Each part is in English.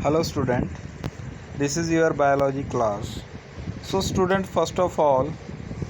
Hello student, this is your biology class. So student, first of all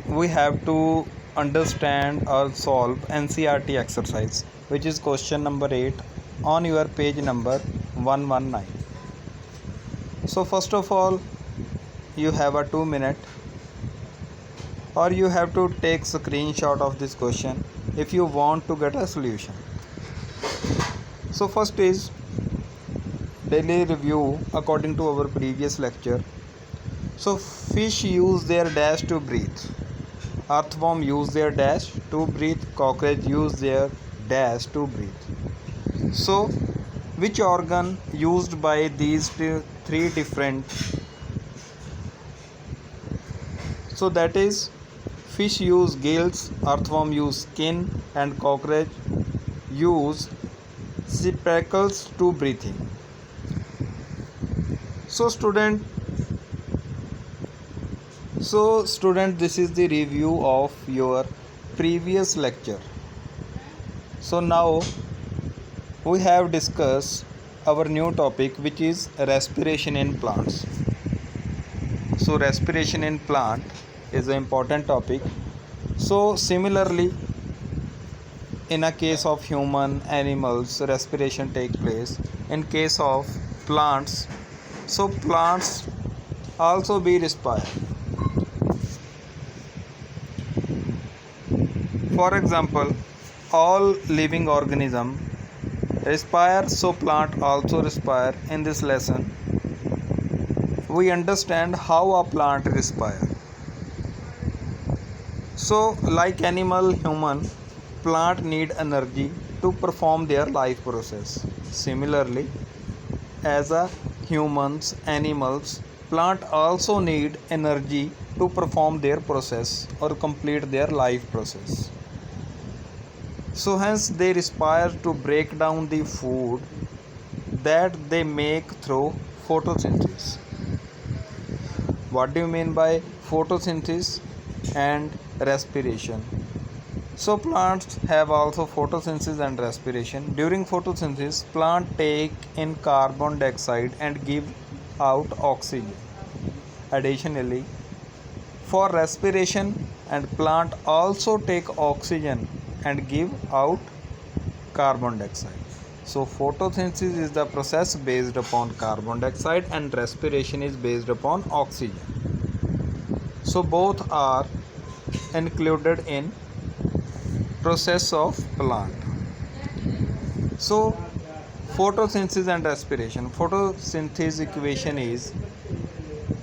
we have to understand or solve NCERT exercise, which is question number 8 on your page number 119. So first of all you have a 2 minute, or you have to take screenshot of this question if you want to get a solution. So first is daily review according to our previous lecture. So fish use their dash to breathe, earthworm use their dash to breathe, cockroach use their dash to breathe. So which organ used by these three different? So that is, fish use gills, earthworm use skin, and cockroach use spectacles to breathing. So student, this is the review of your previous lecture. So now we have discussed our new topic, which is respiration in plants. So respiration in plant is an important topic. So similarly, in a case of human, animals, respiration take place. In case of plants, so plants also be respire. For example, all living organism respire, so plant also respire. In this lesson we understand how a plant respire. So like animal, human, plant need energy to perform their life process. Similarly, as a humans, animals, plant also need energy to perform their process or complete their life process. So hence they respire to break down the food that they make through photosynthesis. What do you mean by photosynthesis and respiration? So plants have also photosynthesis and respiration. During photosynthesis, plant take in carbon dioxide and give out oxygen. Additionally, for respiration, and plant also take oxygen and give out carbon dioxide. So photosynthesis is the process based upon carbon dioxide and respiration is based upon oxygen. So both are included in process of plant. So photosynthesis and respiration. Photosynthesis equation is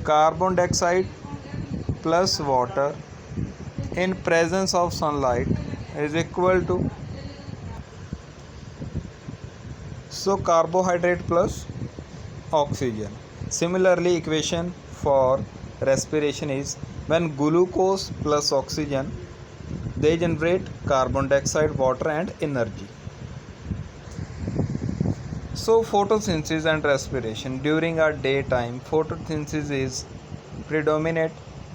carbon dioxide plus water in presence of sunlight is equal to carbohydrate plus oxygen. Similarly, equation for respiration is when glucose plus oxygen, they generate carbon dioxide, water and energy. So photosynthesis and respiration. During our daytime, photosynthesis is predominant,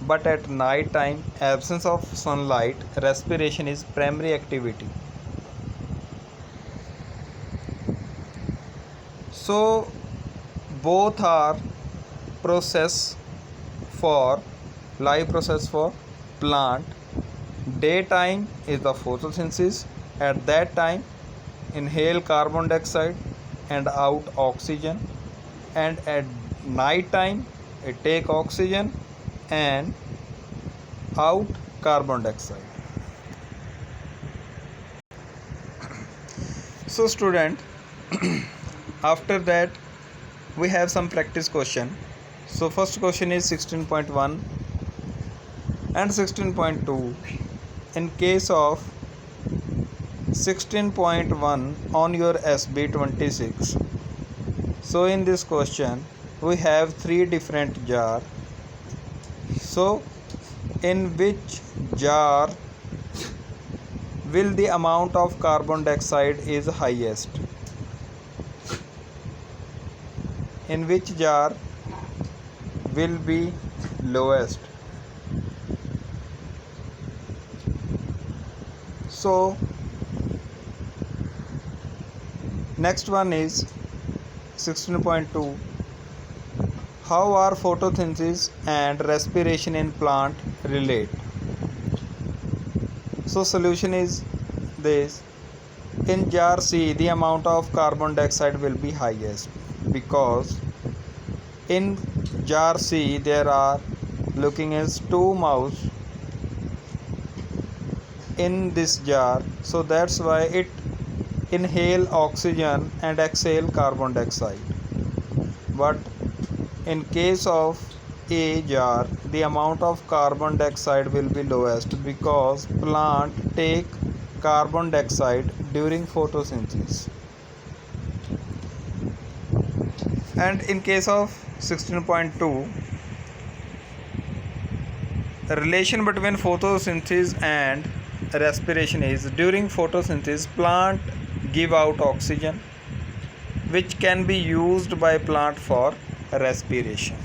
but at night time, absence of sunlight, respiration is primary activity. So both are process for life process for plant. Daytime is the photosynthesis. At that time, inhale carbon dioxide and out oxygen, and at night time it take oxygen and out carbon dioxide. So student, after that we have some practice question. So first question is 16.1 and 16.2. In case of 16.1 on your SB 26, so in this question we have three different jar. So in which jar will the amount of carbon dioxide is highest? In which jar will be lowest? So next one is 16.2. How are photosynthesis and respiration in plant relate? So solution is this. In jar C, the amount of carbon dioxide will be highest because in jar C there are looking as two mouths in this jar, so that's why it inhale oxygen and exhale carbon dioxide. But in case of a jar, the amount of carbon dioxide will be lowest because plant take carbon dioxide during photosynthesis. And in case of 16.2, the relation between photosynthesis and respiration is during photosynthesis plant give out oxygen which can be used by plant for respiration.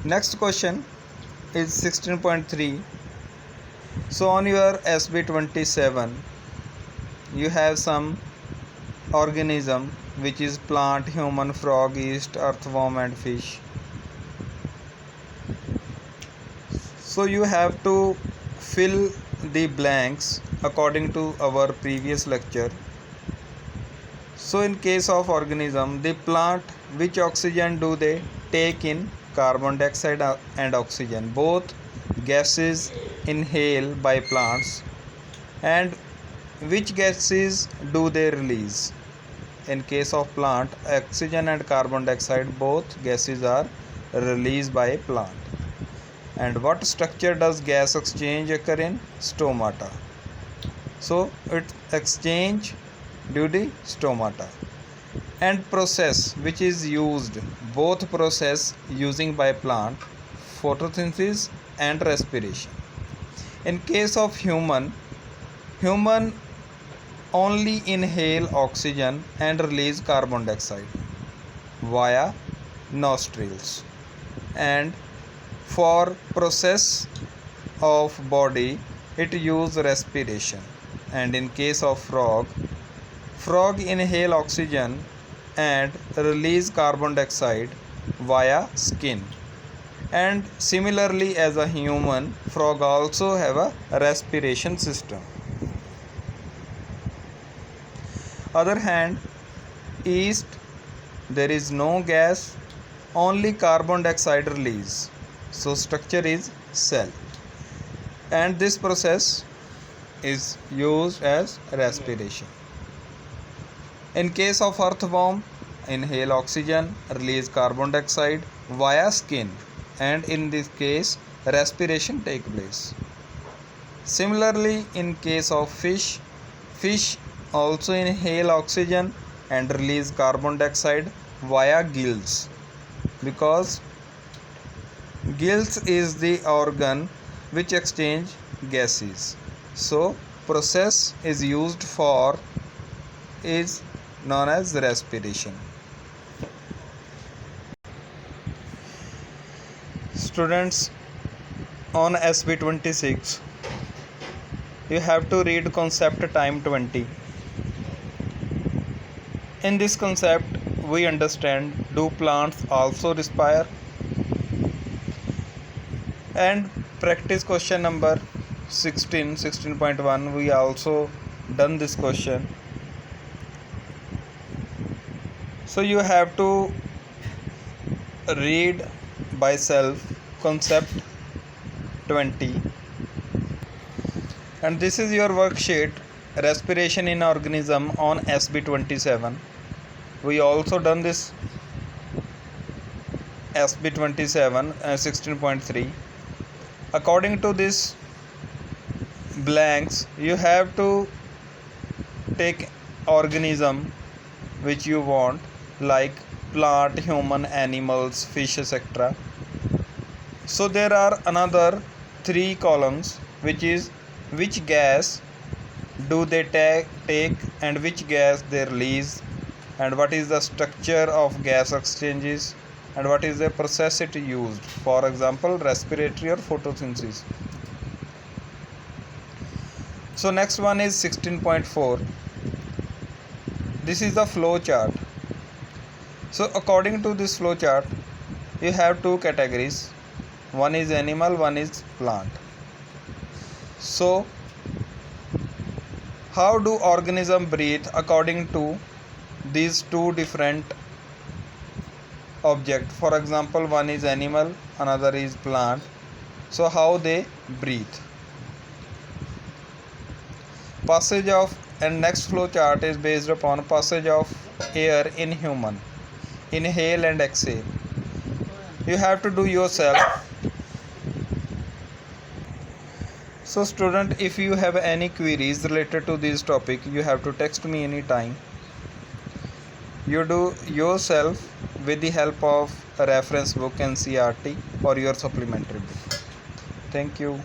Next question is 16.3. So on your SB27 you have some organism which is plant, human, frog, yeast, earthworm and fish. So you have to fill the blanks according to our previous lecture. So in case of organism, the plant, which oxygen do they take in? Carbon dioxide and oxygen, both gases inhale by plants. And which gases do they release? In case of plant, oxygen and carbon dioxide, both gases are released by plant. And what structure does gas exchange occur in? Stomata. So it exchange due to stomata. And process which is used, both process using by plant, photosynthesis and respiration. In case of human only inhale oxygen and release carbon dioxide via nostrils. And for process of body it use respiration. And in case of frog inhale oxygen and release carbon dioxide via skin. And similarly as a human, frog also have a respiration system. Other hand, yeast, there is no gas, only carbon dioxide release. So structure is cell. And this process is used as respiration. In case of earthworm, inhale oxygen, release carbon dioxide via skin, and in this case respiration take place. Similarly in case of fish also inhale oxygen and release carbon dioxide via gills, because gills is the organ which exchange gases. So process is used for is known as respiration. Students, on SB26 you have to read concept time 20. In this concept we understand, do plants also respire? And practice question number 16.1, we also done this question. So you have to read by self concept 20. And this is your worksheet, respiration in organism, on SB27. We also done this SB27 16.3. According to this blanks, you have to take organism which you want, like plant, human, animals, fish, etc. So there are another 3 columns, which is which gas do they take and which gas they release, and what is the structure of gas exchanges, and what is the process it used, for example respiratory or photosynthesis. So next one is 16.4. This is the flow chart. So according to this flow chart, you have two categories. One is animal, one is plant. So how do organisms breathe according to these two different objects? For example, one is animal, another is plant. So how they breathe? Passage of and next flow chart is based upon passage of air in human. Inhale and exhale. You have to do yourself. So student, if you have any queries related to this topic, you have to text me anytime. You do yourself with the help of a reference book, NCERT, or your supplementary book. Thank you.